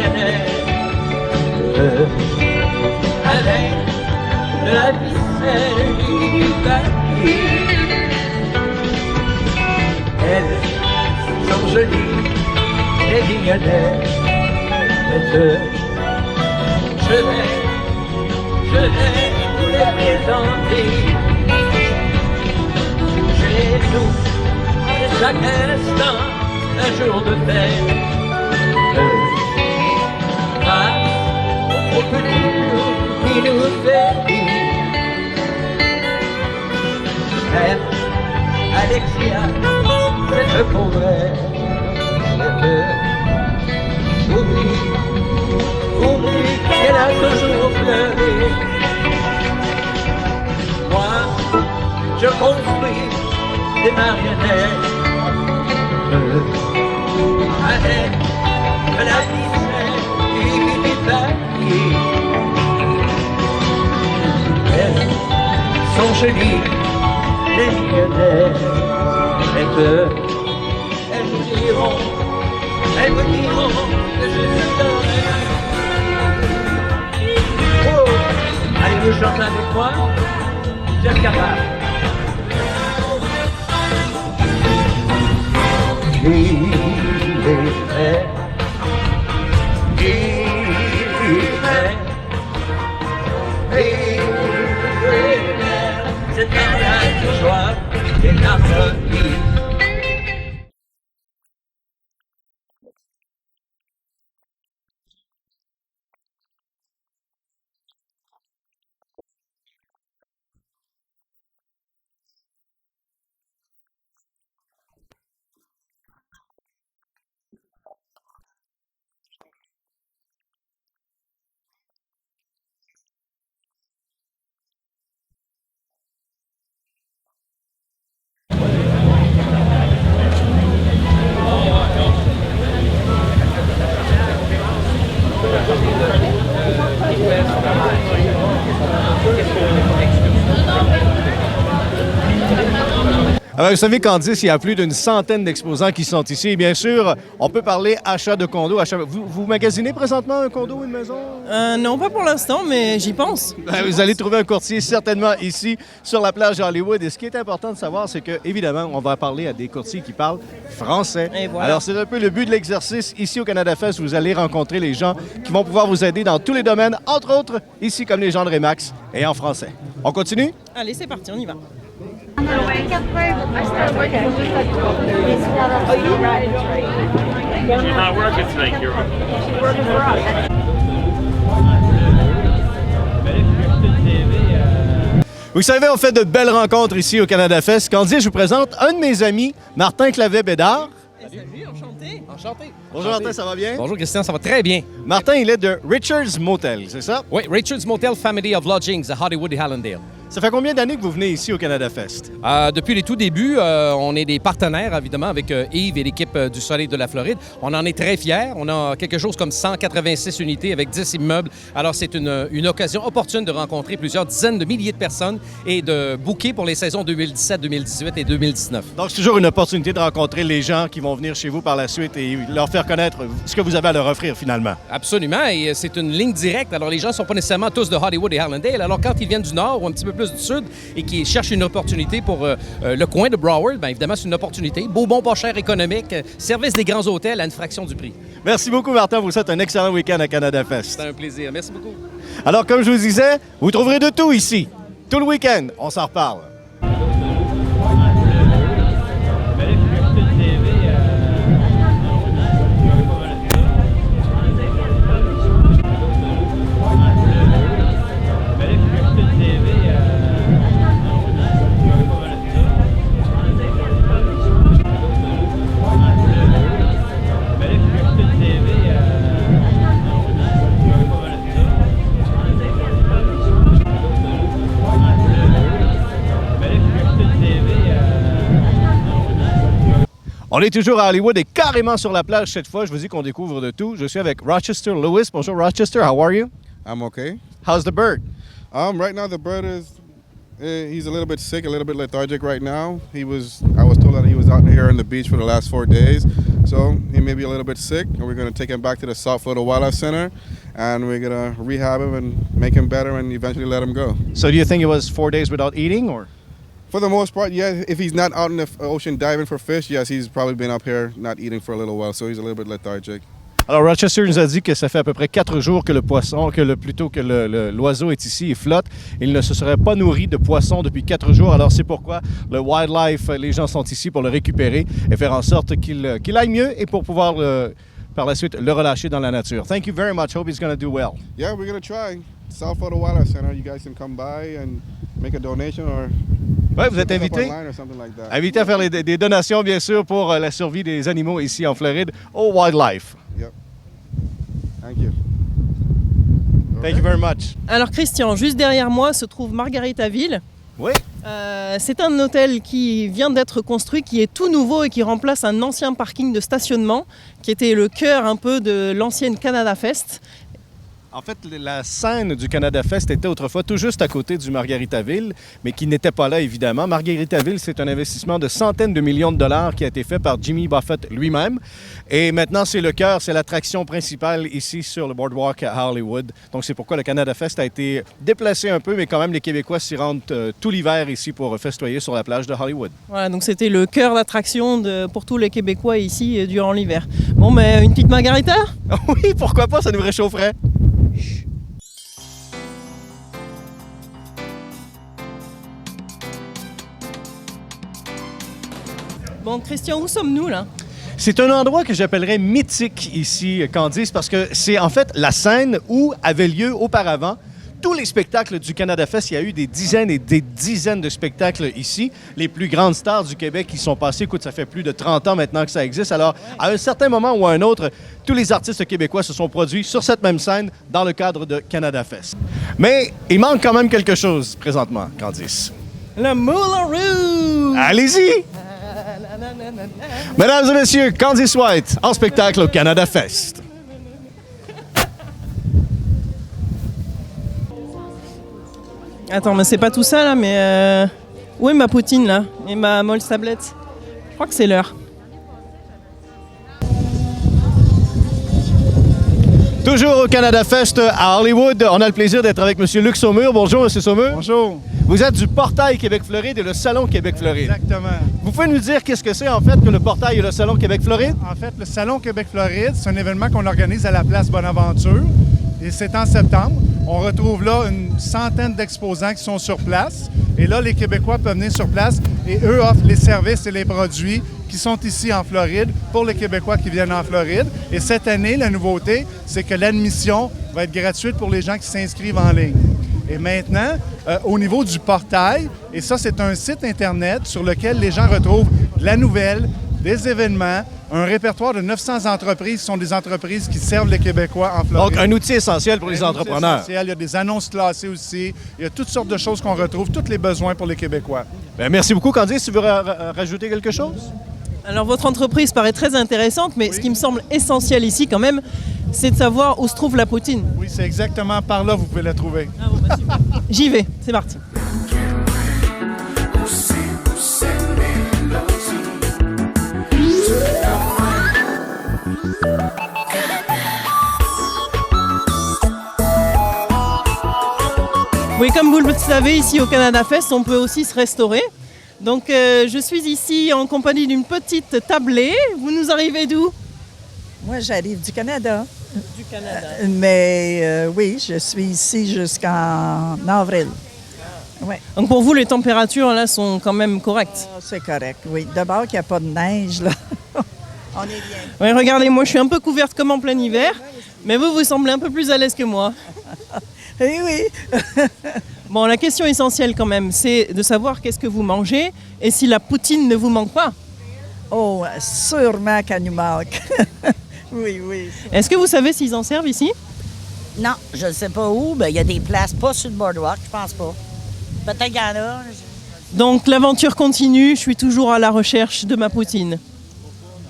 marionnette avec de la ficelle et du papier. Elles sont jolies, les mignonnettes. Je vais vous les présenter. Chez nous, chaque instant, un jour de fête. Grâce au culture qui nous fait vivre. Même Alexia, cette pauvrette. Oublie qu'elle a toujours pleuré. Moi, je construis des marionnettes avec de la ficelle et du papier. Elles sont jolies, les marionnettes. Elles vous diront que je suis doré. Oh, allez-vous chanter avec moi? Vous êtes capable. C'est un mariage de joie et d'harmonie. Alors, vous savez, Candice, il y a plus d'une centaine d'exposants qui sont ici. Et bien sûr, on peut parler achat de condo. Vous magasinez présentement un condo ou une maison? Non, pas pour l'instant, mais j'y pense. Vous allez trouver un courtier certainement ici sur la plage d'Hollywood. Et ce qui est important de savoir, c'est que évidemment, on va parler à des courtiers qui parlent français. Et voilà. Alors, c'est un peu le but de l'exercice. Ici au Canada Fest, vous allez rencontrer les gens qui vont pouvoir vous aider dans tous les domaines, entre autres ici comme les gens de Remax et en français. On continue? Allez, c'est parti, on y va. You're not working tonight, you're working for us. Vous savez, on fait de belles rencontres ici au Canada Fest. Candice, je vous présente un de mes amis, Martin Clavet-Bédard. Salut, enchanté. Enchanté. Bonjour Martin, ça va bien? Bonjour Christian, ça va très bien. Martin, il est de Richard's Motel, c'est ça? Oui, Richard's Motel Family of Lodgings à Hollywood et Hallandale. Ça fait combien d'années que vous venez ici au Canada Fest? Depuis les tout débuts, on est des partenaires, évidemment, avec Yves et l'équipe du Soleil de la Floride. On en est très fiers. On a quelque chose comme 186 unités avec 10 immeubles. Alors, c'est une occasion opportune de rencontrer plusieurs dizaines de milliers de personnes et de booker pour les saisons 2017, 2018 et 2019. Donc, c'est toujours une opportunité de rencontrer les gens qui vont venir chez vous par la suite et leur faire connaître ce que vous avez à leur offrir, finalement. Absolument, et c'est une ligne directe. Alors, les gens ne sont pas nécessairement tous de Hollywood et Hallandale. Alors, quand ils viennent du Nord ou un petit peu plus du Sud et qui cherchent une opportunité pour le coin de Broward, bien évidemment, c'est une opportunité. Beau, bon, pas cher, économique. Service des grands hôtels à une fraction du prix. Merci beaucoup, Martin. Vous souhaite un excellent week-end à Canada Fest. C'était un plaisir. Merci beaucoup. Alors, comme je vous disais, vous trouverez de tout ici. Tout le week-end, on s'en reparle. On est toujours à Hollywood et carrément sur la plage cette fois. Je vous dis qu'on découvre de tout. Je suis avec Rochester Lewis. Bonjour Rochester, how are you? I'm okay. How's the bird? Right now the bird is, he's a little bit sick, a little bit lethargic right now. I was told that he was out here on the beach for the last 4 days, So he may be a little bit sick, and we're going to take him back to the South Florida Wildlife Center, and we're going to rehab him and make him better and eventually let him go. So do you think it was 4 days without eating, or? For the most part, yeah. If he's not out in the ocean diving for fish, yes, he's probably been up here not eating for a little while, so he's a little bit lethargic. Alors, Rochester nous a dit que ça fait à peu près 4 jours que l'oiseau est ici et flotte. Il ne se serait pas nourri de poissons depuis 4 jours. Alors, c'est pourquoi le wildlife, les gens sont ici pour le récupérer et faire en sorte qu'il aille mieux et pour pouvoir, par la suite, le relâcher dans la nature. Thank you very much. Hope he's going to do well. Yeah, we're going to try. South Florida Wildlife Center, you guys can come by and make a donation or... Oui, vous êtes invité. Invité à faire des donations, bien sûr, pour la survie des animaux ici en Floride au Wildlife. Yep. Thank you. Thank you very much. Alors Christian, juste derrière moi se trouve Margaritaville. Oui. C'est un hôtel qui vient d'être construit, qui est tout nouveau et qui remplace un ancien parking de stationnement qui était le cœur un peu de l'ancienne Canada Fest. En fait, la scène du Canada Fest était autrefois tout juste à côté du Margaritaville, mais qui n'était pas là, évidemment. Margaritaville, c'est un investissement de centaines de millions de dollars qui a été fait par Jimmy Buffett lui-même. Et maintenant, c'est le cœur, c'est l'attraction principale ici sur le boardwalk à Hollywood. Donc, c'est pourquoi le Canada Fest a été déplacé un peu, mais quand même, les Québécois s'y rendent tout l'hiver ici pour festoyer sur la plage de Hollywood. Voilà, donc c'était le cœur d'attraction pour tous les Québécois ici durant l'hiver. Bon, mais une petite margarita? Oui, pourquoi pas, ça nous réchaufferait. Bon, Christian, où sommes-nous là? C'est un endroit que j'appellerais mythique ici, Candice, parce que c'est en fait la scène où avait lieu auparavant tous les spectacles du Canada Fest. Il y a eu des dizaines et des dizaines de spectacles ici. Les plus grandes stars du Québec qui sont passées, écoute, ça fait plus de 30 ans maintenant que ça existe. Alors, à un certain moment ou à un autre, tous les artistes québécois se sont produits sur cette même scène dans le cadre de Canada Fest. Mais il manque quand même quelque chose présentement, Candice. Le Moulin Rouge! Allez-y! Mesdames et messieurs, Candice White en spectacle au Canada Fest. Attends, mais c'est pas tout ça là, mais où est ma poutine là? Et ma molle tablette? Je crois que c'est l'heure. Toujours au Canada Fest à Hollywood, on a le plaisir d'être avec M. Luc Saumur. Bonjour, M. Saumur. Bonjour. Vous êtes du Portail Québec-Floride et le Salon Québec-Floride. Exactement. Vous pouvez nous dire qu'est-ce que c'est en fait que le Portail et le Salon Québec-Floride? En fait, le Salon Québec-Floride, c'est un événement qu'on organise à la place Bonaventure et c'est en septembre. On retrouve là une centaine d'exposants qui sont sur place et là, les Québécois peuvent venir sur place et eux offrent les services et les produits qui sont ici en Floride pour les Québécois qui viennent en Floride. Et cette année, la nouveauté, c'est que l'admission va être gratuite pour les gens qui s'inscrivent en ligne. Et maintenant, au niveau du portail, et ça, c'est un site Internet sur lequel les gens retrouvent de la nouvelle, des événements, un répertoire de 900 entreprises qui sont des entreprises qui servent les Québécois en Floride. Donc, un outil essentiel pour les entrepreneurs. Il y a des annonces classées aussi. Il y a toutes sortes de choses qu'on retrouve, tous les besoins pour les Québécois. Bien, merci beaucoup, Candice. Tu veux rajouter quelque chose? Alors, votre entreprise paraît très intéressante, mais ce qui me semble essentiel ici quand même, c'est de savoir où se trouve la poutine. Oui, c'est exactement par là que vous pouvez la trouver. Ah bon, bah, super. J'y vais, c'est parti. Oui, comme vous le savez, ici au Canada Fest, on peut aussi se restaurer. Donc, je suis ici en compagnie d'une petite tablée. Vous nous arrivez d'où? Moi, j'arrive du Canada. Du Canada. Mais oui, je suis ici jusqu'en avril. Ouais. Donc, pour vous, les températures là sont quand même correctes? C'est correct, oui. D'abord qu'il n'y a pas de neige, là. On est bien. Oui, regardez, moi, je suis un peu couverte comme en plein hiver. Mais vous, vous semblez un peu plus à l'aise que moi. Eh oui. Bon, la question essentielle quand même, c'est de savoir qu'est-ce que vous mangez et si la poutine ne vous manque pas. Oh, sûrement qu'elle nous manque. Oui, oui. Est-ce que vous savez s'ils en servent ici? Non, je ne sais pas où. Il y a des places pas sur le boardwalk, je pense pas. Peut-être qu'il y en a. Donc l'aventure continue, je suis toujours à la recherche de ma poutine.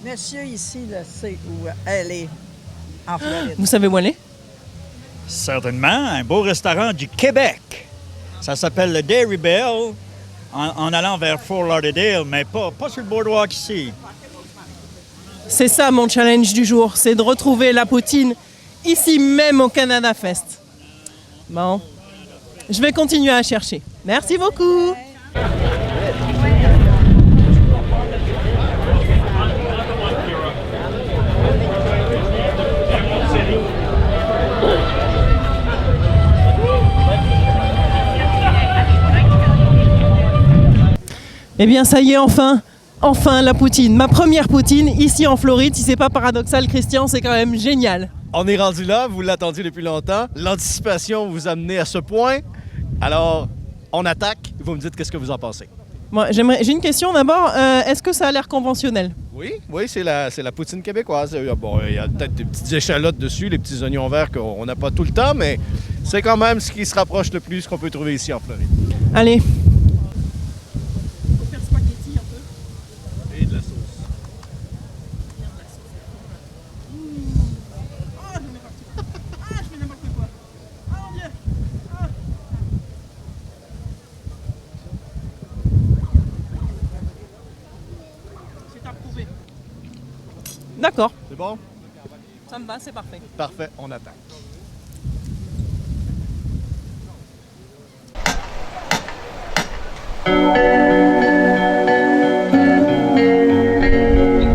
Monsieur ici, là, sait où elle est, en Floride. Vous savez où elle est? Certainement, un beau restaurant du Québec. Ça s'appelle le Dairy Bell, en allant vers Fort Lauderdale, mais pas sur le boardwalk ici. C'est ça mon challenge du jour, c'est de retrouver la poutine ici même au Canada Fest. Bon, je vais continuer à chercher. Merci beaucoup. Eh bien ça y est, enfin la poutine. Ma première poutine ici en Floride. Si c'est pas paradoxal, Christian, c'est quand même génial. On est rendu là, vous l'attendiez depuis longtemps. L'anticipation vous a amené à ce point. Alors, on attaque. Vous me dites qu'est-ce que vous en pensez. Moi, j'ai une question d'abord. Est-ce que ça a l'air conventionnel? Oui, c'est la poutine québécoise. Bon, il y a peut-être des petites échalotes dessus, les petits oignons verts qu'on n'a pas tout le temps, mais c'est quand même ce qui se rapproche le plus qu'on peut trouver ici en Floride. Allez. Et de la sauce. D'accord. C'est bon? Ça me va, c'est parfait. Parfait, on attaque.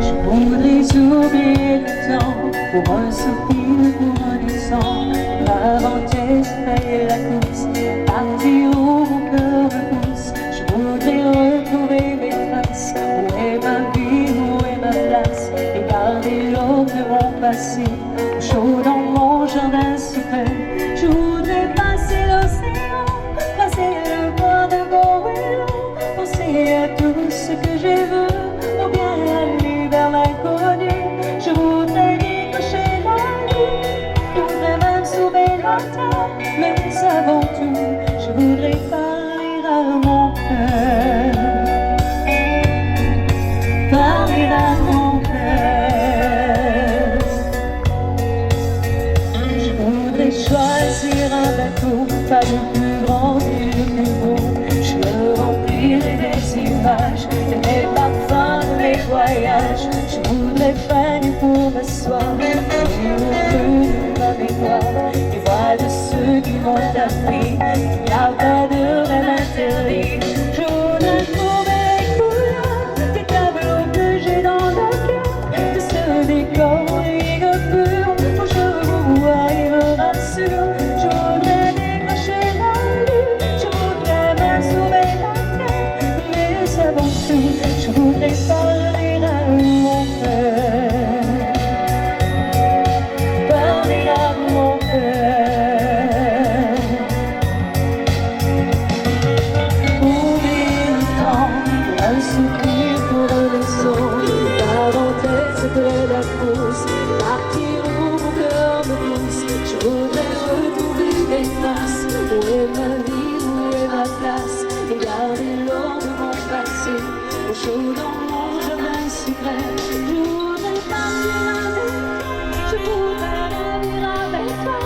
Je voudrais oublier le temps pour un soupir, pour un descend. M'inventer, payer la course, partir où mon cœur me pousse. Je voudrais retrouver mes traces. Où est ma vie, où est ma place? Et garder l'eau de mon passé, chaud dans mon jardin secret. Je voudrais passer l'océan, passer le bois de Goéland, penser à tout ce que j'ai vu, ou bien aller vers l'inconnu. Je voudrais décrocher la lune, je voudrais même sauver la terre, mais avant tout, je voudrais parler à mon cœur, parler à mon cœur. Je voudrais choisir un bateau, pas le plus grand et le plus beau. Je me remplirai des images, de mes parfums, de mes voyages. Je voudrais faner pour m'asseoir, et au feu de ma mémoire, et voir de ceux qui m'ont appris qu'il n'y a pas de rêve interdit. Je voudrais trouver les couleurs des tableaux que j'ai dans le cœur, de ce décor pur où je vous vois et me rassure. Je voudrais décrocher la lune, je voudrais même sauver la terre, mais avant tout, je voudrais parler à mon cœur, parler à mon cœur. Oublier le temps, un soupir pour un leçon, parenthèse de la course, partir où mon cœur me pousse. Je voudrais retrouver mes traces. Où est ma vie, où est ma place? Et garder l'or de mon passé, au chaud dans mon jardin secret. Je voudrais partir avec, je voudrais revenir avec toi,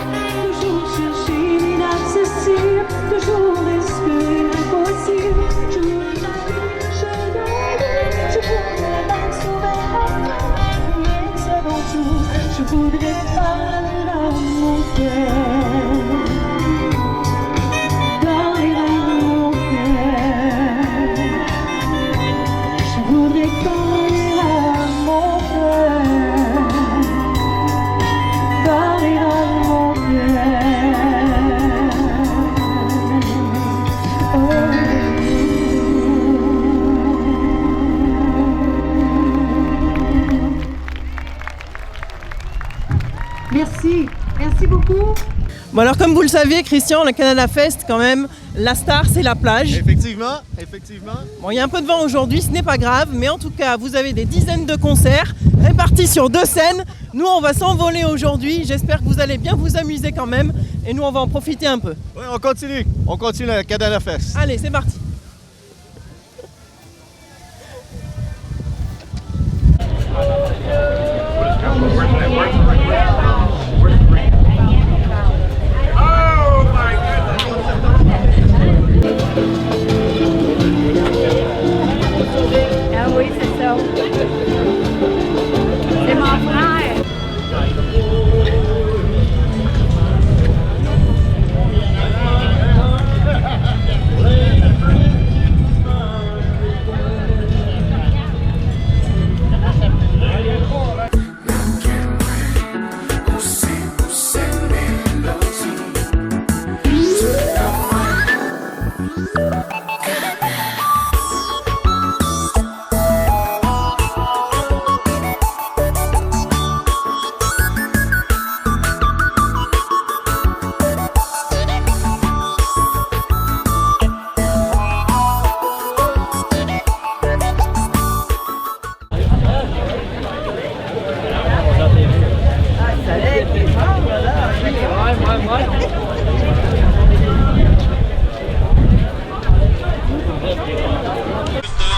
toujours chercher l'inaccessible, toujours respirer l'impossible. Je voudrais chercher la lune, je voudrais même sauver la terre, mais avant tout, je voudrais parler à mon cœur, parler à mon cœur. Je voudrais parler à mon cœur, parler à mon cœur. Merci, merci beaucoup. Bon alors comme vous le savez, Christian, le Canada Fest, quand même, la star c'est la plage. Effectivement. Bon, il y a un peu de vent aujourd'hui, ce n'est pas grave, mais en tout cas, vous avez des dizaines de concerts répartis sur 2 scènes. Nous, on va s'envoler aujourd'hui. J'espère que vous allez bien vous amuser quand même. Et nous, on va en profiter un peu. Oui, on continue. On continue le Canada Fest. Allez, c'est parti. Ah oui, c'est ça.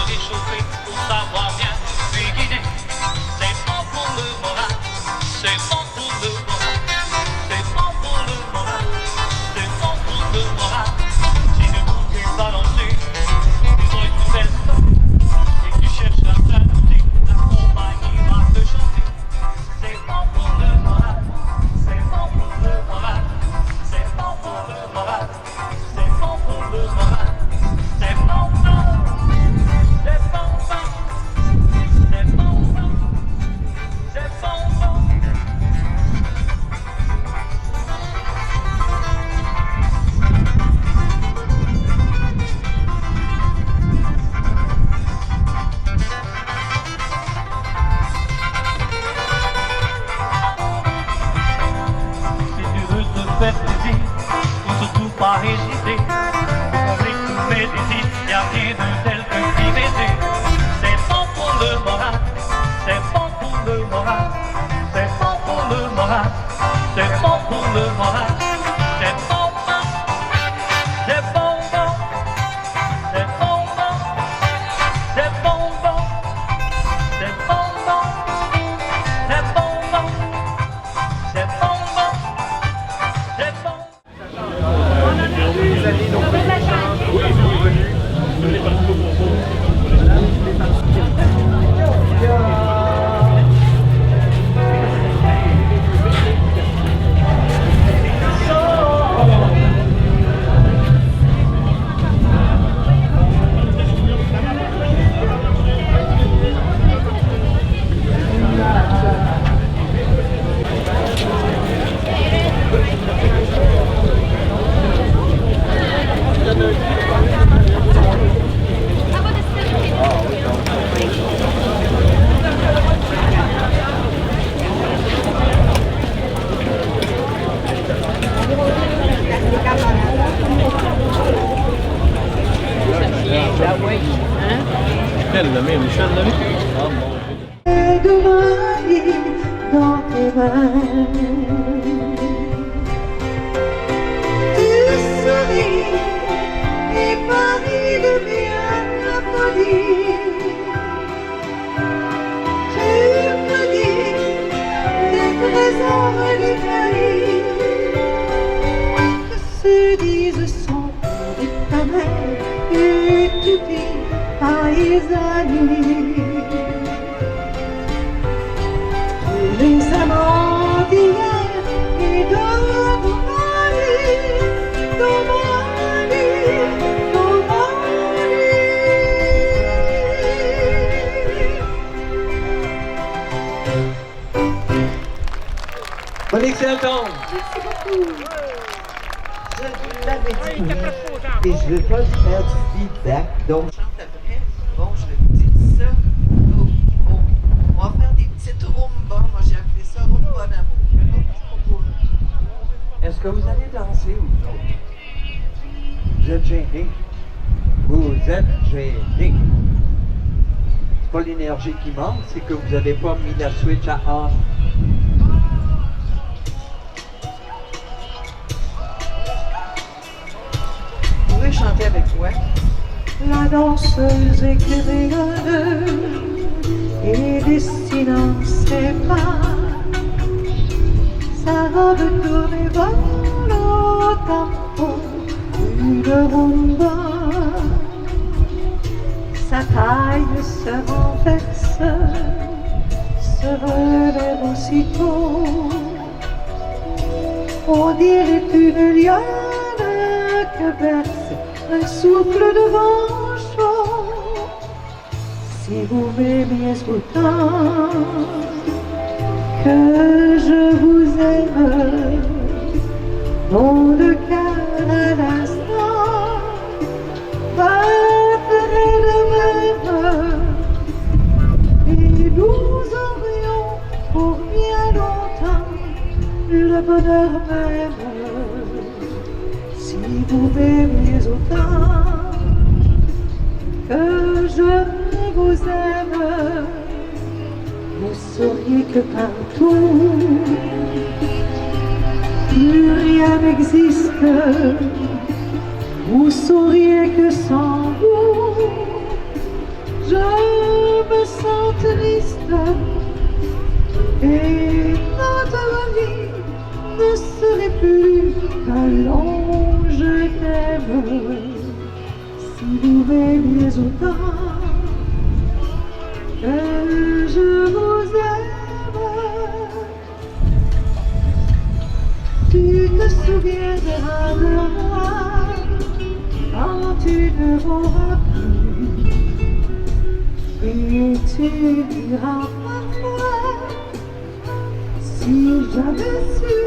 réchauffer pour savoir bien cuisiner. C'est bon pour le moral, c'est bon pour le moral, c'est bon pour le moral, c'est bon pour le moral. Si ne bouges pas lancer, ils ont une nouvelle stock et que tu cherches à t'adapter, la compagnie va te chanter. C'est bon pour le moral, c'est bon pour le moral, c'est bon pour le moral, c'est bon pour le moral, c'est bon pour le moral. Faire plaisir, faut surtout pas hésiter. Combler tous mes désirs, y'a rien de tel que petit baiser. C'est bon pour le moral, c'est bon pour le moral, c'est bon pour le moral, c'est bon pour le moral, c'est bon, c'est bon, c'est bon, c'est bon, c'est bon, c'est bon, c'est bon. Michel Lemay. Ah, mon Dieu. De ma vie dans tes mains, tu souris et paris de mélancolie. Tu me dis des trésors d'Italie que se disent sans de ta mère et tu dis paesani. Les amants d'hier et de domani, domani, domani. Bon excellent. Merci beaucoup. Je vous l'avais dit, et je ne veux pas faire du feedback, donc je chante après. Bon, je vais vous dire ça. On va faire des petites rumbas. Moi, j'ai appelé ça rumba d'amour. Un autre petit propos. Est-ce que vous allez danser ou non? Vous êtes gêné. Vous êtes gêné. C'est pas l'énergie qui manque, c'est que vous n'avez pas mis la switch à off. Vous pouvez chanter avec moi? La danseuse éclairée et destinant ses pas, sa robe tournée vole au tempo une rumba. Sa taille se renverse, se relève aussitôt. On dirait une lionne que berce un souffle de vent chaud. Si vous m'aimiez autant que je vous aime, mon le cœur à l'instant battrait de même, et nous aurions pour bien longtemps le bonheur même. Si vous m'aimiez autant que je vous aime, vous sauriez que partout plus rien n'existe, vous sauriez que sans vous, je me sens triste et notre vie ne serait plus qu'un long je t'aime. Si vous m'aimiez autant que je vous aime, tu te souviendras de moi quand tu ne m'auras plus, et tu diras parfois, si j'avais su,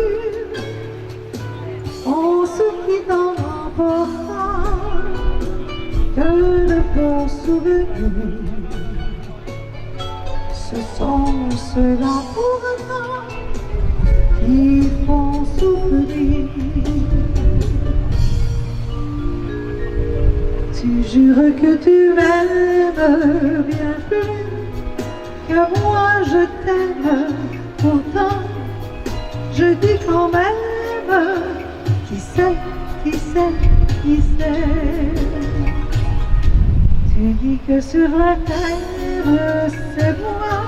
on se quitte en emportant que de bons souvenirs. Ce sont ceux-là pourtant qui font souffrir. Tu jures que tu m'aimes bien plus que moi je t'aime. Pourtant, je dis quand même, qui sait, qui sait, qui sait. Tu dis que sur la terre, c'est moi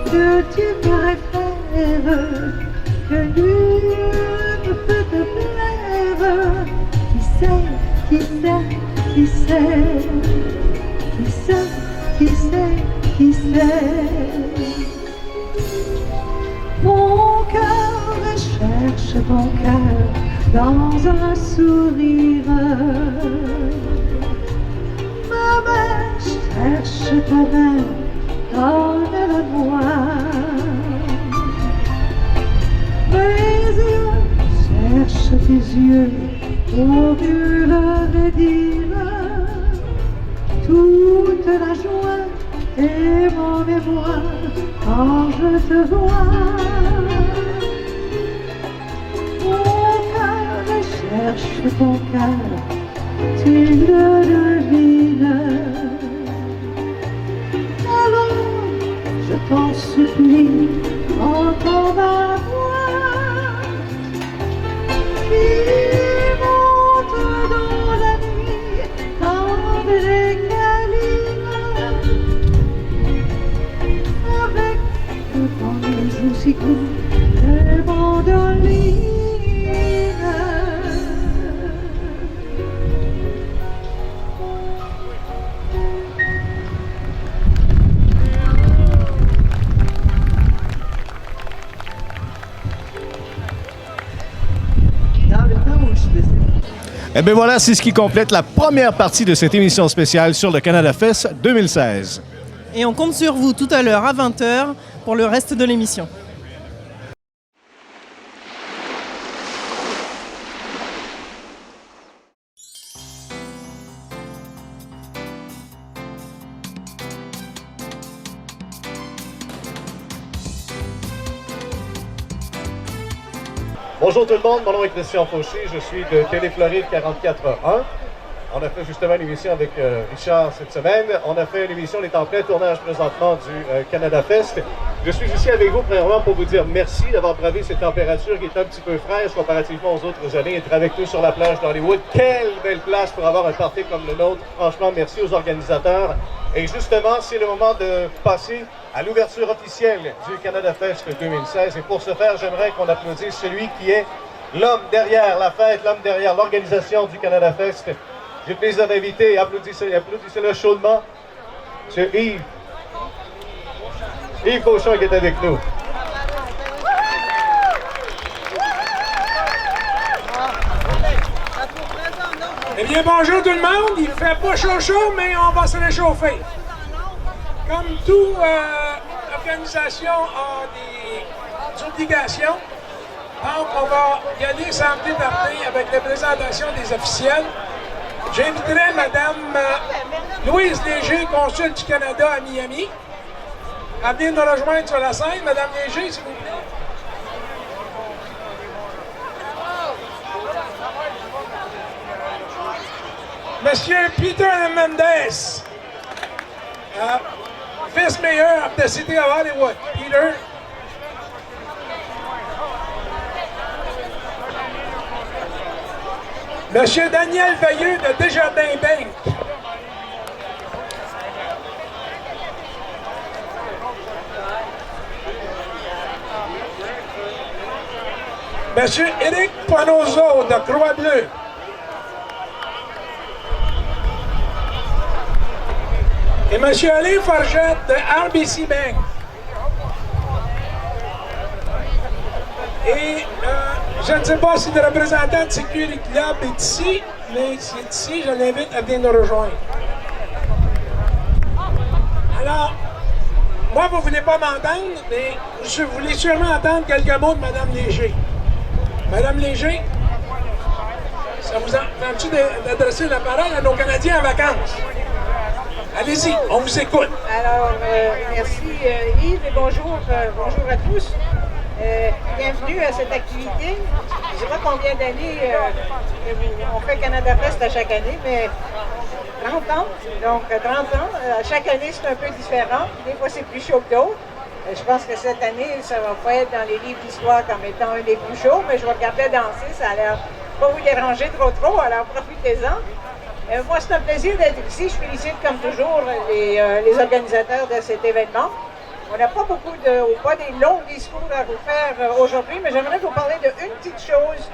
que tu préfères, que nul ne peut te plaire. Qui sait, qui sait, qui sait, qui sait, qui sait, qui sait. Mon cœur cherche ton cœur dans un sourire. Ma main cherche ta main, donne-la-moi. Mes yeux cherchent tes yeux pour mieux leur dire toute la joie et mon mémoire quand je te vois. Mon cœur cherche ton cœur, tu le devines. Alors je t'en supplie, entends ma voix qui monte dans la nuit, tendre et câline, avec dans les joues si courts des mandolines. Dans le temps où je faisais Eh bien voilà, c'est ce qui complète la première partie de cette émission spéciale sur le Canada Fest 2016. Et on compte sur vous tout à l'heure à 20h pour le reste de l'émission. Bonjour tout le monde, mon nom est Christian Fauché, je suis de Télé-Floride 44.1. On a fait justement une émission avec Richard cette semaine. On a fait une émission, on est en plein tournage présentement du Canada Fest. Je suis ici avec vous premièrement pour vous dire merci d'avoir bravé cette température qui est un petit peu fraîche comparativement aux autres années. Être avec nous sur la plage d'Hollywood. Quelle belle place pour avoir un party comme le nôtre. Franchement, merci aux organisateurs. Et justement, c'est le moment de passer à l'ouverture officielle du Canada Fest 2016. Et pour ce faire, j'aimerais qu'on applaudisse celui qui est l'homme derrière la fête, l'homme derrière l'organisation du Canada Fest. J'ai le plaisir d'inviter, applaudissez-le chaudement, M. Yves Fauchon qui est avec nous. Eh bien, bonjour tout le monde. Il fait pas chaud, mais on va se réchauffer. Comme toute organisation a des obligations, donc on va y aller sans plus tarder avec la présentation des officiels. J'inviterai Mme Louise Léger, consul du Canada à Miami, à venir nous rejoindre sur la scène. Mme Léger, s'il vous plaît. Monsieur Peter Mendes, Vice-Mayor of the City of Hollywood. Peter. Monsieur Daniel Veilleux de Desjardins Bank. Monsieur Éric Poinozzo de Croix-Bleue. Et Monsieur Alain Forgette de RBC Bank. Et je ne sais pas si le représentant de Security Club est ici, mais s'il est ici, je l'invite à venir nous rejoindre. Alors, moi, vous ne voulez pas m'entendre, mais vous voulez sûrement entendre quelques mots de Mme Léger. Madame Léger, ça vous tente-tu d'adresser la parole à nos Canadiens en vacances? Allez-y, on vous écoute. Alors, merci Yves et bonjour à tous. Bienvenue à cette activité. Je ne sais pas combien d'années on fait Canada Fest à chaque année, mais 30 ans. Donc, 30 ans. Chaque année, c'est un peu différent. Des fois, c'est plus chaud que d'autres. Je pense que cette année, ça va pas être dans les livres d'histoire comme étant un des plus chauds, mais je vais regarder danser. Ça a l'air pas vous déranger trop, alors profitez-en. Moi, c'est un plaisir d'être ici. Je félicite comme toujours les organisateurs de cet événement. On n'a pas pas des longs discours à vous faire aujourd'hui, mais j'aimerais vous parler d'une petite chose.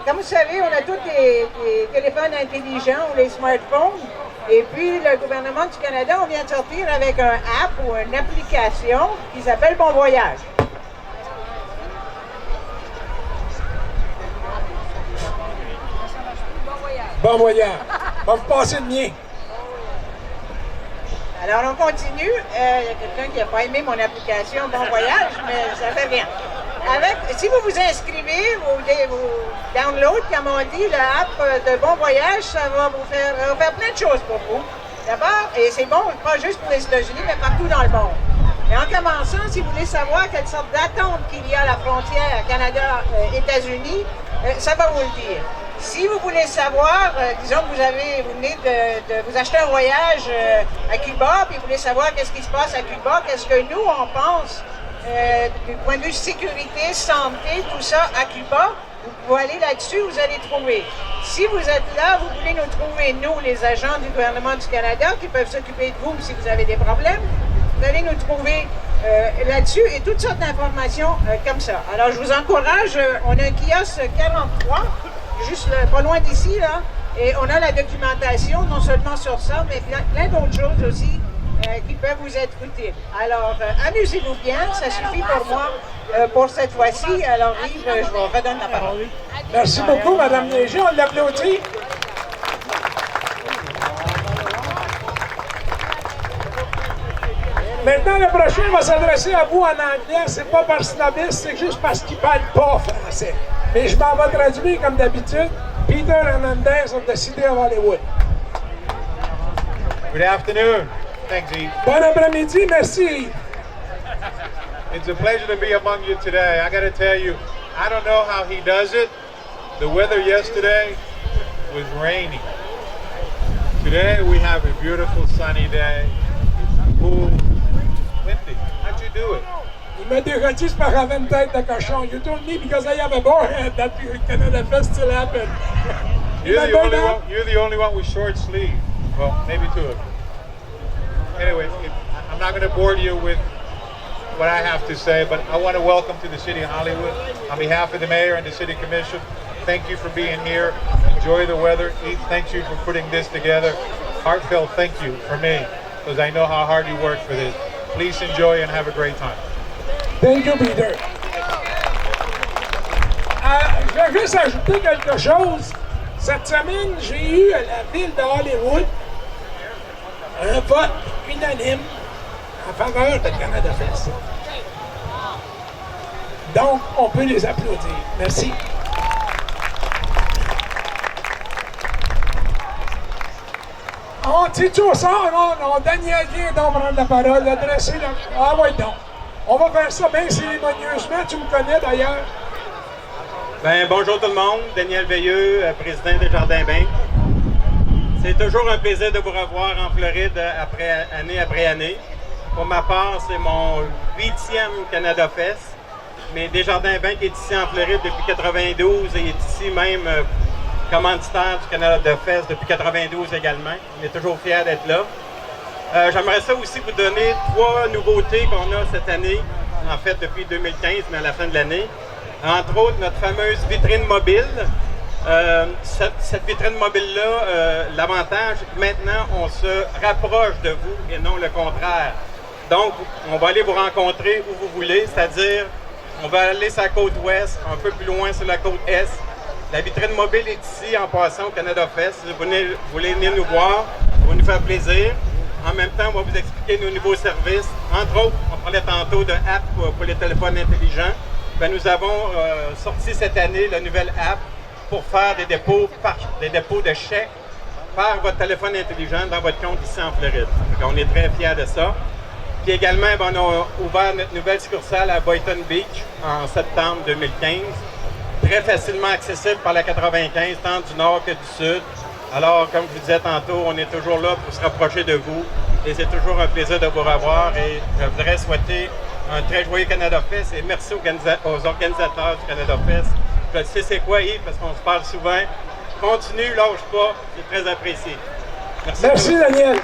Comme vous savez, on a tous des téléphones intelligents ou les smartphones. Et puis, le gouvernement du Canada, on vient de sortir avec un app ou une application qui s'appelle Bon Voyage. Bon voyage. On va vous passer le mien. Alors, on continue. Il y a quelqu'un qui n'a pas aimé mon application Bon Voyage, mais ça fait bien. Si vous vous inscrivez, vous download, comme on dit, l'app de Bon Voyage, ça va vous faire plein de choses pour vous. D'abord, et c'est bon, pas juste pour les États-Unis, mais partout dans le monde. Et en commençant, si vous voulez savoir quelle sorte d'attente qu'il y a à la frontière Canada-États-Unis, ça va vous le dire. Si vous voulez savoir, disons que vous venez de vous acheter un voyage à Cuba, puis vous voulez savoir qu'est-ce qui se passe à Cuba, qu'est-ce que nous, on pense du point de vue sécurité, santé, tout ça à Cuba, vous pouvez aller là-dessus, vous allez trouver. Si vous êtes là, vous voulez nous trouver, nous, les agents du gouvernement du Canada, qui peuvent s'occuper de vous si vous avez des problèmes, vous allez nous trouver là-dessus et toutes sortes d'informations comme ça. Alors, je vous encourage, on a un kiosque 43, juste pas loin d'ici, là, et on a la documentation, non seulement sur ça, mais plein d'autres choses aussi qui peuvent vous être utiles. Alors, amusez-vous bien, ça suffit pour moi pour cette fois-ci. Alors, Yves, je vous redonne la parole. Merci beaucoup, Mme Léger, on l'applaudit. Maintenant, le prochain va s'adresser à vous en anglais. C'est pas par snobisme, c'est juste parce qu'il parle pas français. Mais je m'en vais traduire comme d'habitude. Peter Hernandez of the City of Hollywood. Good afternoon. Thanks, Eve. Bon après-midi, merci. It's a pleasure to be among you today. I got to tell you, I don't know how he does it. The weather yesterday was rainy. Today we have a beautiful sunny day. It's cool, windy. How'd you do it? Il m'a déjà dit c'est par avant une tête de cochon. You told me because I have a borehead that Canada Fest still happened. You're the only one with short sleeve. Well, maybe two of you. Anyway, I'm not going to bore you with what I have to say, but I want to welcome to the City of Hollywood. On behalf of the Mayor and the City Commission, thank you for being here. Enjoy the weather. Thank you for putting this together. Heartfelt thank you for me, because I know how hard you work for this. Please enjoy and have a great time. Thank you, Peter. Je vais juste ajouter quelque chose. Cette semaine, j'ai eu à la ville de Hollywood un vote unanime en faveur de Canada Fest. Donc, on peut les applaudir. Merci. On dit tout ça, non, Daniel vient donc prendre la parole, adresser la... Ah oui, donc. On va faire ça bien cérémonieusement. Tu me connais d'ailleurs. Ben, bonjour tout le monde. Daniel Veilleux, président des Jardins Bank. C'est toujours un plaisir de vous revoir en Floride année après année. Pour ma part, c'est mon 8e Canada Fest. Mais Desjardins Bank est ici en Floride depuis 92 et est ici même commanditaire du Canada Fest depuis 92 également. On est toujours fiers d'être là. J'aimerais ça aussi vous donner 3 nouveautés qu'on a cette année, en fait depuis 2015, mais à la fin de l'année. Entre autres, notre fameuse vitrine mobile. Cette vitrine mobile-là, l'avantage, maintenant, on se rapproche de vous et non le contraire. Donc, on va aller vous rencontrer où vous voulez, c'est-à-dire, on va aller sur la côte ouest, un peu plus loin sur la côte est. La vitrine mobile est ici, en passant au Canada Fest. Si vous voulez venir nous voir, ça va nous faire plaisir. En même temps, on va vous expliquer nos nouveaux services. Entre autres, on parlait tantôt de app pour les téléphones intelligents. Bien, nous avons sorti cette année la nouvelle app pour faire des dépôts de chèques par votre téléphone intelligent dans votre compte ici en Floride. Donc, on est très fiers de ça. Puis également, on a ouvert notre nouvelle succursale à Boynton Beach en septembre 2015. Très facilement accessible par la 95, tant du nord que du sud. Alors, comme je vous disais tantôt, on est toujours là pour se rapprocher de vous. Et c'est toujours un plaisir de vous revoir. Et je voudrais souhaiter un très joyeux Canada Fest. Et merci aux organisateurs du Canada Fest. Je sais c'est quoi, Yves, parce qu'on se parle souvent. Continue, lâche pas. C'est très apprécié. Merci Daniel.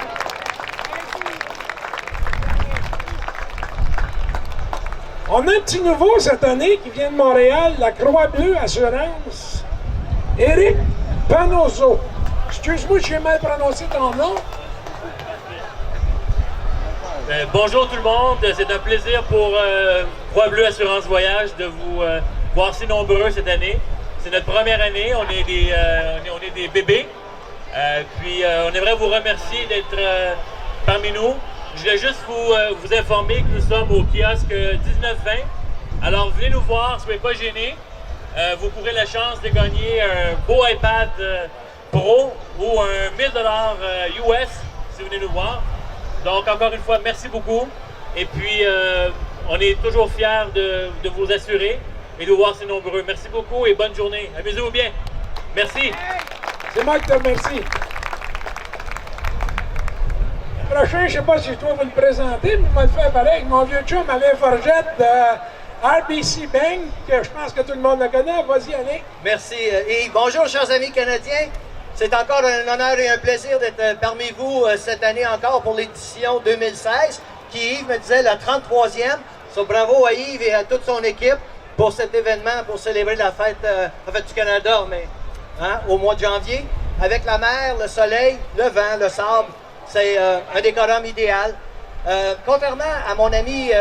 On a un petit nouveau cette année qui vient de Montréal, la Croix-Bleue Assurance. Éric Panozzo. Excuse-moi, j'ai mal prononcé ton nom. Bonjour tout le monde, c'est un plaisir pour Croix-Bleue Assurance Voyage de vous voir si nombreux cette année. C'est notre première année, on est des bébés. Puis on aimerait vous remercier d'être parmi nous. Je voulais juste vous informer que nous sommes au kiosque 1920. Alors venez nous voir, soyez pas gênés. Vous courez la chance de gagner un beau iPad Pro ou un 1000$ US si vous venez nous voir. Donc encore une fois, merci beaucoup. Et puis on est toujours fiers de vous assurer et de vous voir si nombreux. Merci beaucoup et bonne journée. Amusez-vous bien. Merci. C'est moi qui te remercie. Le prochain, je ne sais pas si je dois vous le présenter, mais il m'a le fait pareil. Mon vieux chum Alain Forgette de RBC Bank, que je pense que tout le monde le connaît. Vas-y, Alain. Merci, Yves. Bonjour, chers amis canadiens. C'est encore un honneur et un plaisir d'être parmi vous cette année encore pour l'édition 2016, qui, Yves me disait, la 33e. So, bravo à Yves et à toute son équipe pour cet événement, pour célébrer la fête du Canada, mais au mois de janvier. Avec la mer, le soleil, le vent, le sable. C'est un décorum idéal. Contrairement à mon ami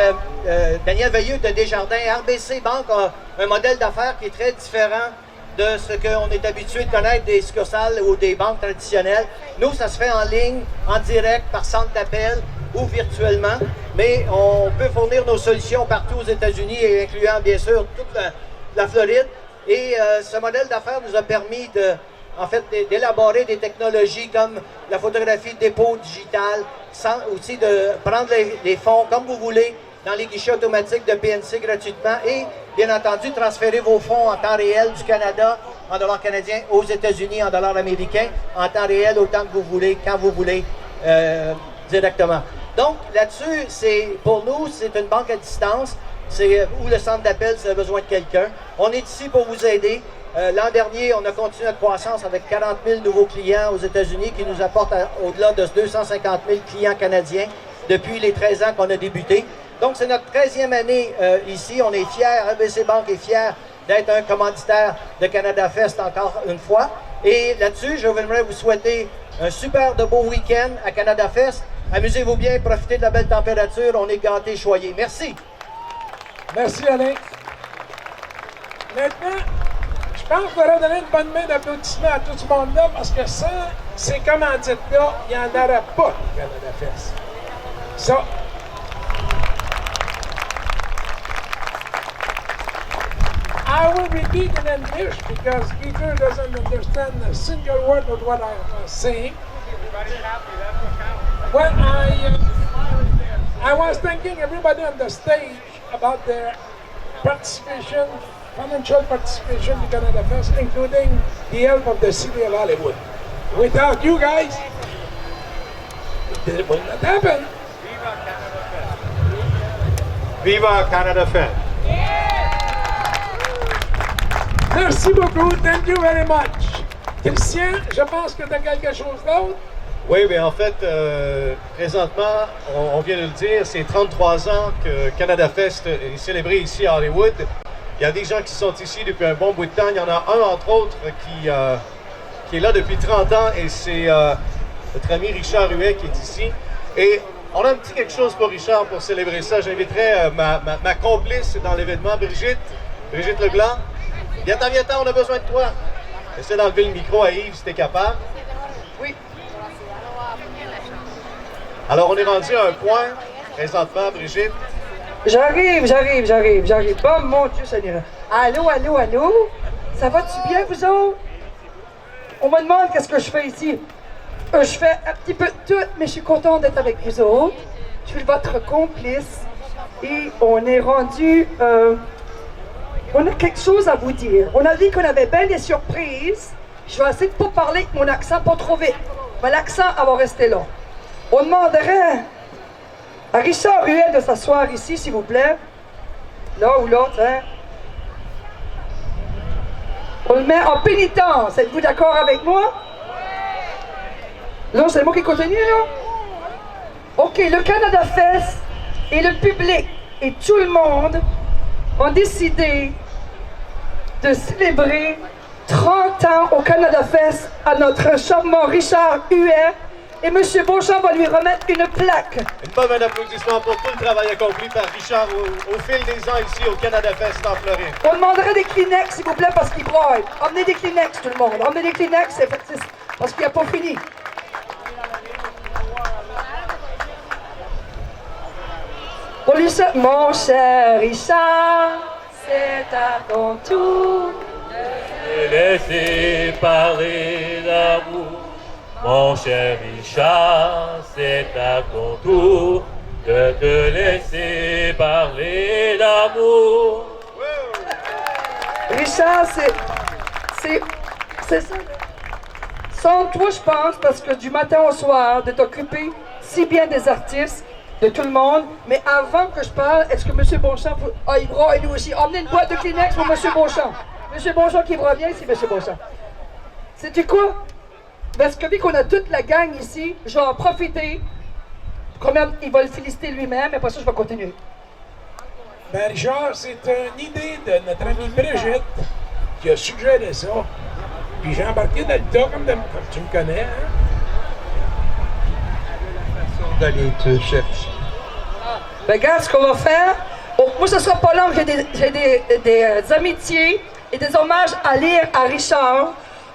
Daniel Veilleux de Desjardins, RBC Bank a un modèle d'affaires qui est très différent de ce qu'on est habitué de connaître des succursales ou des banques traditionnelles. Nous, ça se fait en ligne, en direct, par centre d'appel ou virtuellement, mais on peut fournir nos solutions partout aux États-Unis, et incluant bien sûr toute la Floride. Et ce modèle d'affaires nous a permis d'élaborer des technologies comme la photographie de dépôt digital, aussi de prendre les fonds comme vous voulez dans les guichets automatiques de PNC gratuitement et, bien entendu, transférer vos fonds en temps réel du Canada en dollars canadiens aux États-Unis en dollars américains en temps réel autant que vous voulez, quand vous voulez, directement. Donc, là-dessus, pour nous, c'est une banque à distance. C'est où le centre d'appel si vous avez besoin de quelqu'un. On est ici pour vous aider. L'an dernier, on a continué notre croissance avec 40 000 nouveaux clients aux États-Unis qui nous apportent au-delà de 250 000 clients canadiens depuis les 13 ans qu'on a débuté. Donc, c'est notre 13e année ici. On est fiers, RBC Bank est fier d'être un commanditaire de Canada Fest encore une fois. Et là-dessus, je voudrais vous souhaiter un super de beau week-end à Canada Fest. Amusez-vous bien, profitez de la belle température. On est gâtés, choyés. Merci. Merci, Alain. Maintenant, je pense qu'il faudrait donner une bonne main d'applaudissement à tout ce monde-là parce que sans ces commandites-là, il n'y en aurait pas de Canada Fest. Ça. I will repeat in English because Peter doesn't understand a single word of what I was saying. Well, I was thanking everybody on the stage about their participation, financial participation in Canada Fest, including the help of the City of Hollywood. Without you guys, it will not happen. Viva Canada Fest! Merci beaucoup. Thank you very much. Christian, je pense que tu as quelque chose d'autre. Oui, mais en fait, présentement, on vient de le dire, c'est 33 ans que Canada Fest est célébré ici à Hollywood. Il y a des gens qui sont ici depuis un bon bout de temps. Il y en a un, entre autres, qui est là depuis 30 ans, et c'est notre ami Richard Huet qui est ici. Et on a un petit quelque chose pour Richard pour célébrer ça. J'inviterai ma complice dans l'événement, Brigitte Leblanc. Viens-t'en, on a besoin de toi. Essaie d'enlever le micro à Yves si t'es capable. Oui. Alors, on est rendu à un point, présentement, Brigitte. J'arrive. Oh mon Dieu Seigneur. Allô? Ça va-tu bien, vous autres? On me demande qu'est-ce que je fais ici. Je fais un petit peu de tout, mais je suis contente d'être avec vous autres. Je suis votre complice. Et on est rendu... on a quelque chose à vous dire. On a dit qu'on avait bien des surprises. Je vais essayer de ne pas parler avec mon accent pas trop vite. Mais l'accent, elle va rester là. On demanderait à Richard Huet de s'asseoir ici, s'il vous plaît. Là ou l'autre, hein? On le met en pénitence. Êtes-vous d'accord avec moi? Là, c'est moi qui continue, là? OK, le Canada Fest et le public et tout le monde ont décidé de célébrer 30 ans au Canada Fest à notre charmant Richard Huet. Et M. Beauchamp va lui remettre une plaque. Une bonne main d'applaudissement pour tout le travail accompli par Richard au fil des ans ici au Canada Fest en Floride. On demanderait des Kleenex, s'il vous plaît, parce qu'il broille. Emmenez des Kleenex, tout le monde. Emmenez des Kleenex, c'est parce qu'il n'a pas fini. On lui souhaite, mon cher Richard, c'est à ton tour de laisser parler d'amour. Mon cher Richard, c'est à ton tour de te laisser parler d'amour. Richard, c'est ça. Sans toi, je pense, parce que du matin au soir, de t'occuper si bien des artistes, de tout le monde. Mais avant que je parle, est-ce que M. Beauchamp... il braille lui aussi. Emmenez une boîte de Kleenex pour M. Beauchamp. M. Beauchamp qui braille bien ici, M. Beauchamp. Sais-tu quoi? Parce que vu qu'on a toute la gang ici, je vais en profiter. Quand même, il va le féliciter lui-même, et après ça, je vais continuer. Ben Richard, c'est une idée de notre amie Brigitte qui a suggéré ça. Puis j'ai embarqué dans le tas, comme tu me connais, hein? D'aller te chercher. Ben, regarde ce qu'on va faire. Moi, ce sera pas long. J'ai des amitiés et des hommages à lire à Richard,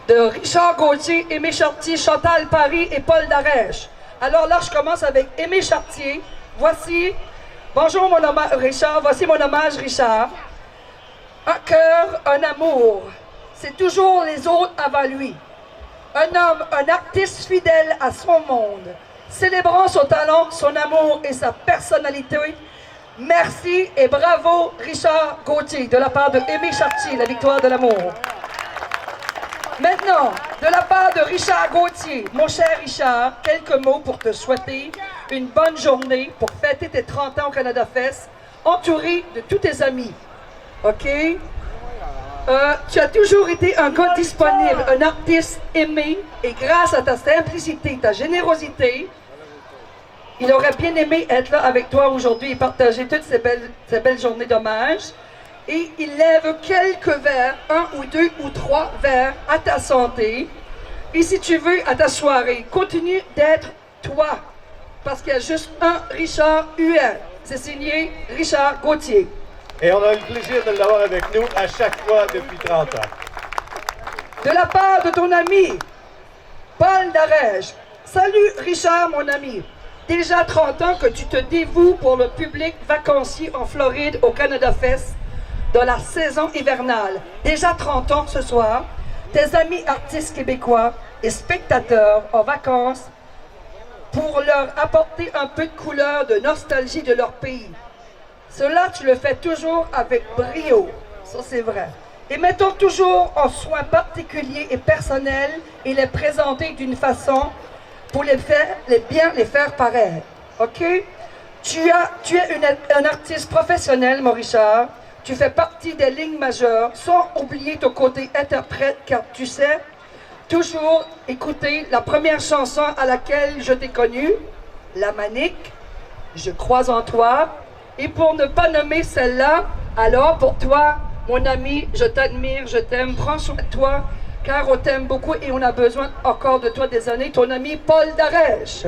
de Richard Gauthier, Aimé Chartier, Chantal Paris et Paul Darèche. Alors là, je commence avec Aimé Chartier. Voici, bonjour mon hommage, Richard, voici mon hommage, Richard. Un cœur, un amour, c'est toujours les autres avant lui. Un homme, un artiste fidèle à son monde, célébrant son talent, son amour et sa personnalité. Merci et bravo, Richard Gauthier, de la part de Aimé Chartier, la victoire de l'amour. Maintenant, de la part de Richard Gauthier, mon cher Richard, quelques mots pour te souhaiter une bonne journée pour fêter tes 30 ans au Canada Fest, entouré de tous tes amis. OK? Tu as toujours été un gars disponible, un artiste aimé, et grâce à ta simplicité, ta générosité, il aurait bien aimé être là avec toi aujourd'hui et partager toutes ces belles journées d'hommage. Et il lève quelques verres, 1 ou 2 ou 3 verres à ta santé. Et si tu veux, à ta soirée, continue d'être toi. Parce qu'il y a juste un Richard Huet. C'est signé Richard Gauthier. Et on a eu le plaisir de l'avoir avec nous à chaque fois depuis 30 ans. De la part de ton ami, Paul Darèche. Salut Richard, mon ami. Déjà 30 ans que tu te dévoues pour le public vacancier en Floride au Canada Fest dans la saison hivernale. Déjà 30 ans ce soir, tes amis artistes québécois et spectateurs en vacances pour leur apporter un peu de couleur, de nostalgie de leur pays. Cela, tu le fais toujours avec brio. Ça, c'est vrai. Et mettons toujours en soin particuliers et personnels et les présenter d'une façon pour bien les faire paraître. OK? Tu es un artiste professionnel, mon Richard. Tu fais partie des lignes majeures, sans oublier ton côté interprète, car tu sais, toujours écouter la première chanson à laquelle je t'ai connue, La Manique, Je crois en toi. Et pour ne pas nommer celle-là, alors pour toi, mon ami, je t'admire, je t'aime, prends soin de toi, car on t'aime beaucoup et on a besoin encore de toi des années. Ton ami Paul Darèche.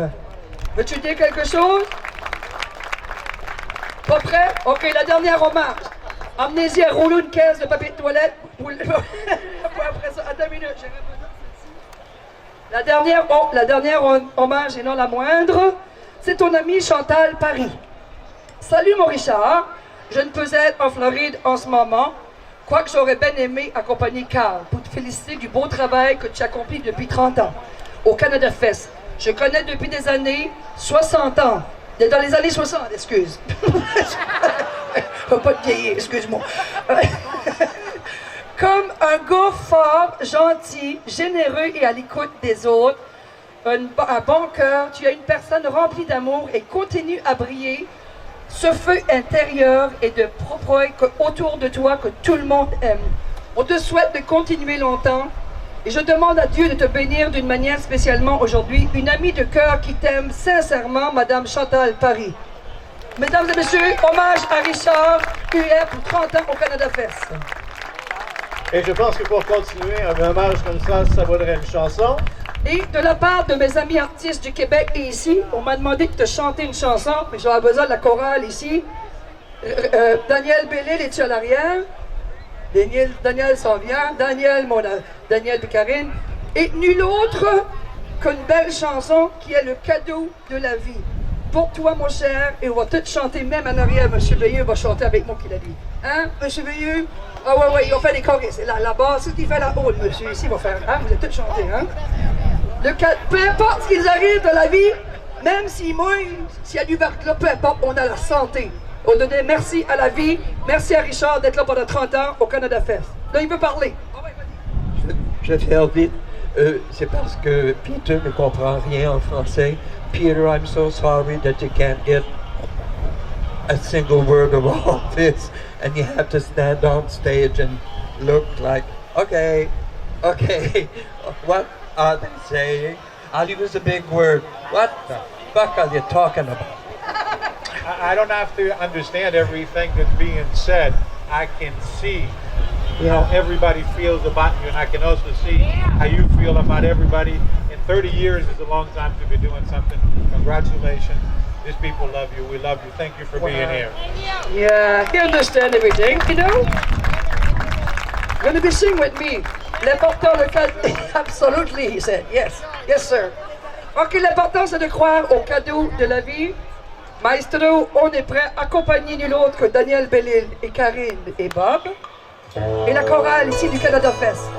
Veux-tu dire quelque chose? Pas prêt? Ok, la dernière hommage. Emmenez-y un rouleau, une caisse de papier de toilette. Après ça, attends une minute, j'ai la dernière hommage et non la moindre, c'est ton ami Chantal Paris. Salut mon Richard, je ne peux être en Floride en ce moment, quoique j'aurais bien aimé accompagner Carl pour te féliciter du beau travail que tu accomplis depuis 30 ans au Canada Fest. Je connais depuis des années, 60 ans. Dans les années 60, excuse. Faut pas te vieillir, excuse-moi. Comme un gars fort, gentil, généreux et à l'écoute des autres, un bon cœur, tu es une personne remplie d'amour et continue à briller ce feu intérieur et de propre autour de toi que tout le monde aime. On te souhaite de continuer longtemps et je demande à Dieu de te bénir d'une manière spécialement aujourd'hui. Une amie de cœur qui t'aime sincèrement, Madame Chantal Paris. Mesdames et messieurs, hommage à Richard UR pour 30 ans au Canada Fest. Et je pense que pour continuer un hommage comme ça vaudrait une chanson. Et de la part de mes amis artistes du Québec et ici, on m'a demandé de te chanter une chanson, mais j'aurais besoin de la chorale ici. Daniel Bellil, es-tu à l'arrière? Daniel s'en vient. Daniel Picarine. Et nul autre qu'une belle chanson qui est le cadeau de la vie. Pour toi, mon cher, et on va tout chanter, même en arrière, M. Veilleux va chanter avec moi qu'il a dit. Hein, M. Veilleux? Ah ouais, il va faire les choristes. La basse, c'est ce qu'il fait la haute, monsieur. Ici, il va faire. Hein, vous êtes tous chantés, hein? Peu importe ce qu'ils arrivent de la vie, même s'ils mouillent, s'il y a du verglas, peu importe, on a la santé. On donnait merci à la vie, merci à Richard d'être là pendant 30 ans au Canada Fest. Là, il veut parler. Je vais faire vite. C'est parce que Peter ne comprend rien en français. Peter, I'm so sorry that you can't get a single word of all this, and you have to stand on stage and look like, okay, what are they saying? I'll use a big word. What the fuck are you talking about? I don't have to understand everything that's being said. I can see how everybody feels about you, and I can also see how you feel about everybody. And 30 years is a long time to be doing something. Congratulations. These people love you. We love you. Thank you for being here. Yeah, he understands everything, you know? You're going to be singing with me. L'important, le fait, absolutely, he said. Yes, yes, sir. Ok, l'important, c'est de croire au cadeau de la vie. Maestro, on est prêt à accompagner nul autre que Daniel Bellil et Karine et Bob. Et la chorale ici du Canada Fest.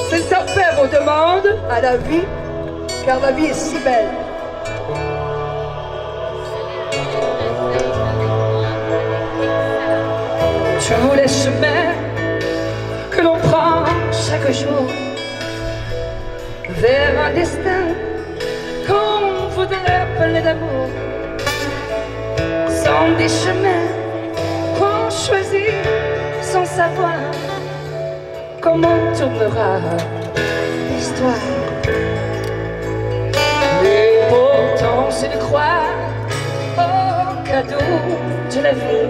C'est le temps de faire vos demandes à la vie, car la vie est si belle. Tous les chemins que l'on prend chaque jour vers un destin qu'on voudrait appeler d'amour sont des chemins qu'on choisit sans savoir comment tournera l'histoire. Mais pourtant c'est de croire au cadeau de la vie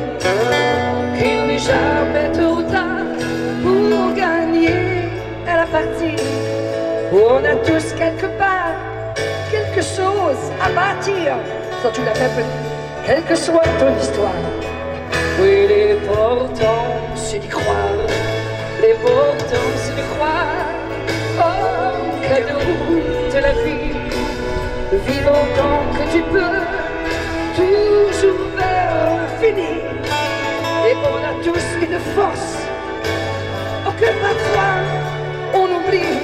qu'il n'est jamais trop tard pour gagner à la partie où on a tous quelque part quelque chose à bâtir. Ça tu l'as fait, quelle que soit ton histoire. Oui, l'important c'est d'y croire. L'important c'est de croire au cadeau de la vie. Vivons tant que tu peux, toujours vers l'infini. Et on a tous une force, oh que parfois on oublie.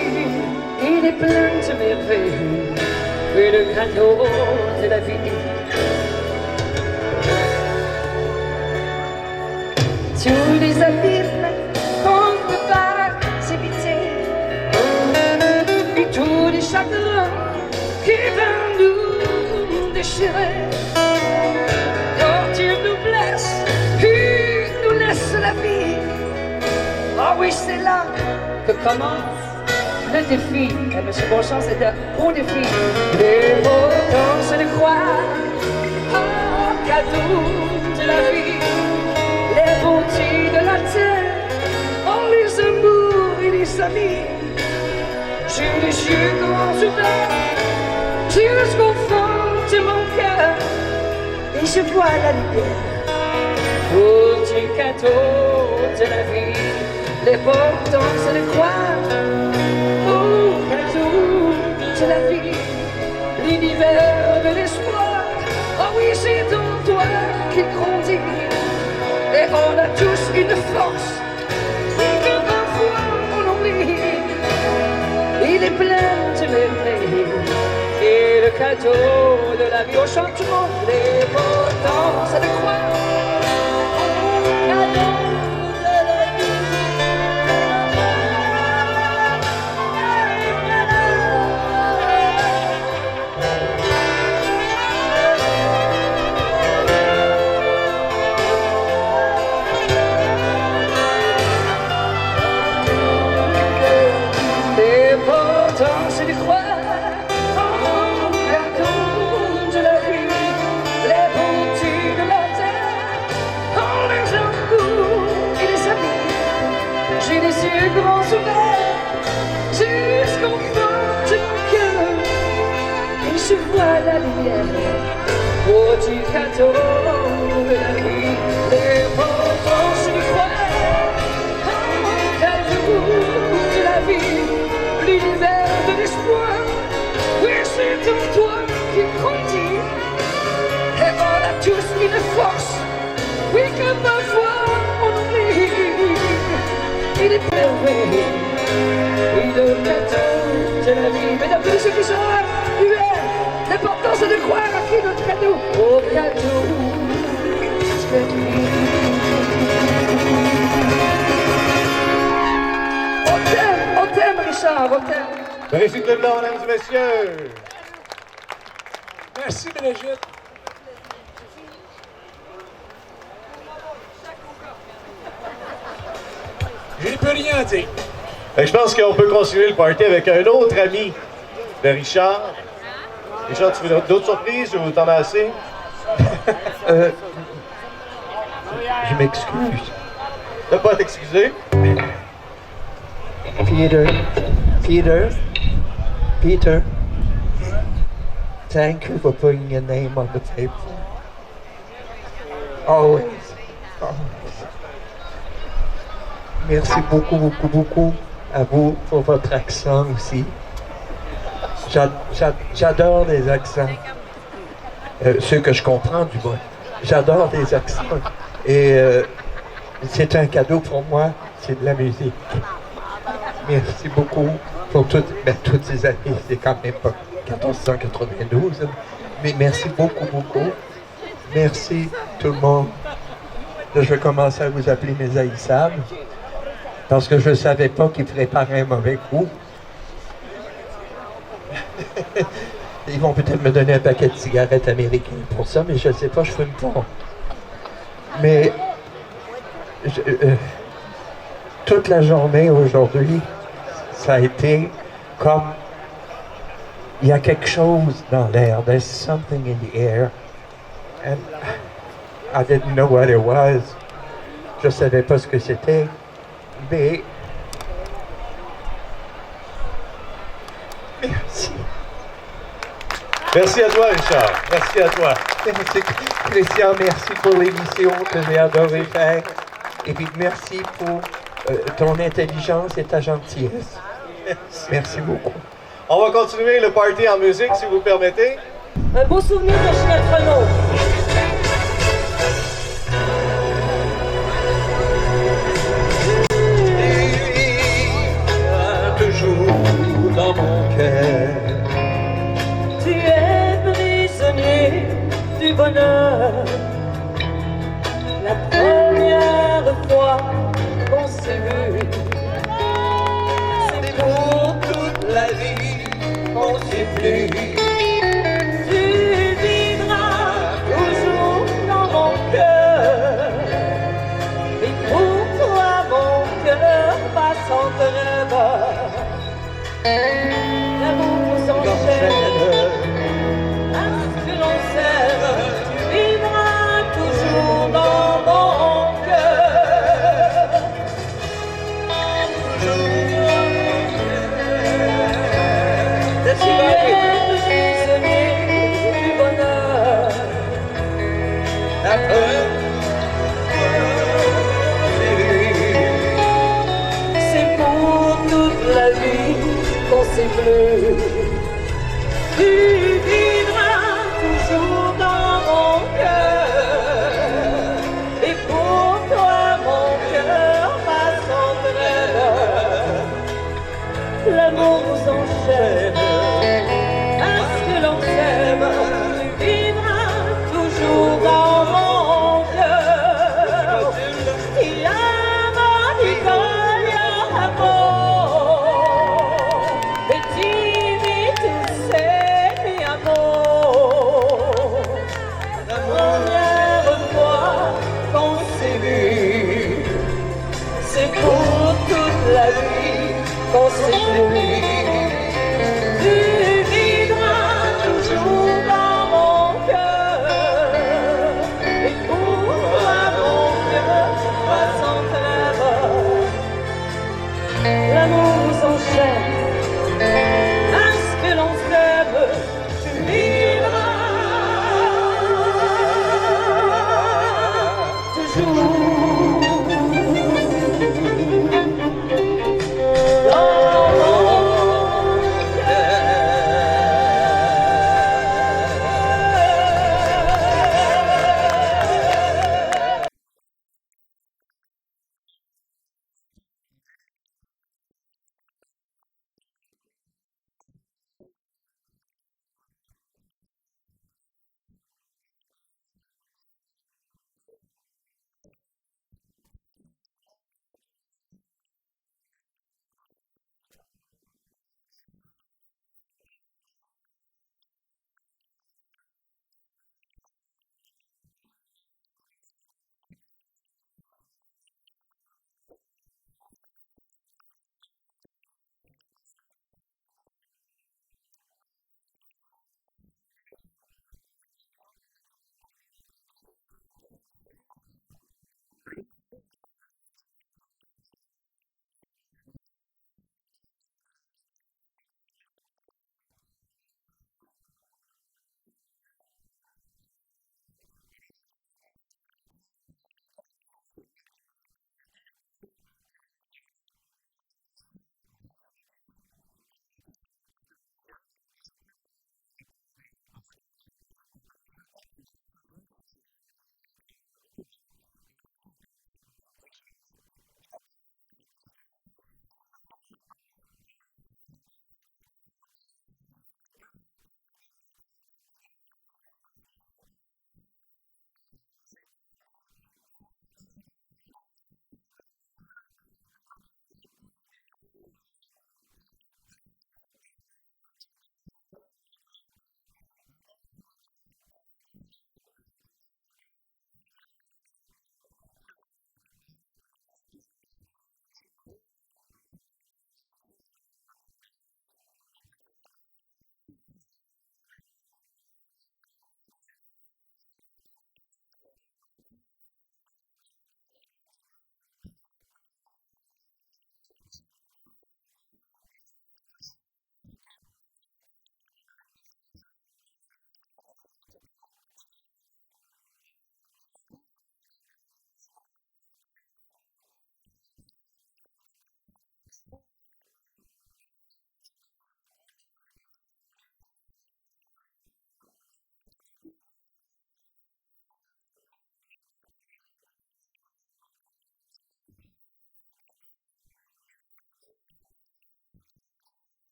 Il est plein de merveilles, et le cadeau de la vie. Tous les abîmes qu'on ne peut pas éviter, et tous les chagrins qui viennent nous déchirer. Quand il nous blesse, il nous laisse la vie. Oh oui, c'est là que commence le défi. Et M. Beauchamp, c'est un gros défi. Les beaux temps, c'est de croire au cadeau de la vie, les beautés de la terre, oh les amours et les amis. J'ai les yeux grands ouverts jusqu'au fond de mon cœur et je vois la lumière. Petit cadeau de la vie, l'important c'est de croire au cadeau de la vie, l'univers de l'espoir. Oh oui, c'est en toi qu'il grandit et on a tous une force que parfois on oublie. Il est plein de merveilles et le cadeau de la vie au changement, l'important c'est de croire. Grands ouverts jusqu'au fond de mon cœur et je vois la lumière. Petit cadeau de la vie, l'important c'est de croire au cadeau de la vie, l'univers de l'espoir. Oui, c'est en toi qui grandit et on a tous une force, oui, que parfois on oublie. Il est merveilleux, et le cadeau de la vie. Mesdames et messieurs qui sont là, l'important c'est de croire à qui notre cadeau, au cadeau de la vie. On t'aime Richard, on t'aime. Brigitte Leblanc, mesdames et messieurs. Merci Brigitte. Je n'ai plus rien à dire. Je pense qu'on peut continuer le party avec un autre ami de Richard. Richard, tu veux d'autres surprises ou t'en as assez? Je m'excuse. Ne pas t'excuser. Peter, thank you for putting your name on the table. Always. Merci beaucoup à vous pour votre accent aussi. J'adore les accents. Ceux que je comprends du moins. J'adore les accents. Et c'est un cadeau pour moi, c'est de la musique. Merci beaucoup pour toutes ces années. C'est quand même pas 1492. Mais merci beaucoup. Merci tout le monde. Là, je vais commencer à vous appeler mes haïssables. Parce que je ne savais pas qu'ils préparaient un mauvais coup. Ils vont peut-être me donner un paquet de cigarettes américaines pour ça, mais je ne sais pas, je fume pas. Mais toute la journée aujourd'hui, ça a été comme... Il y a quelque chose dans l'air. There's something in the air. And I didn't know what it was. Je ne savais pas ce que c'était. Mais merci. Merci à toi, Richard. Merci à toi. Merci, Christian, merci pour l'émission que j'ai adoré faire. Et puis merci pour ton intelligence et ta gentillesse. Merci beaucoup. On va continuer le party en musique, si vous permettez. Un beau souvenir de Ginette Renaud. Dans mon cœur, tu es prisonnier du bonheur. La première fois qu'on s'est vu, c'est pour toute la vie, on ne sait plus. Tu vivras toujours dans mon cœur, et pour toi mon cœur passe en rêve. c'est bleu. Tu vivras toujours dans mon cœur. Et pour toi, mon cœur passe en l'amour nous enchaîne.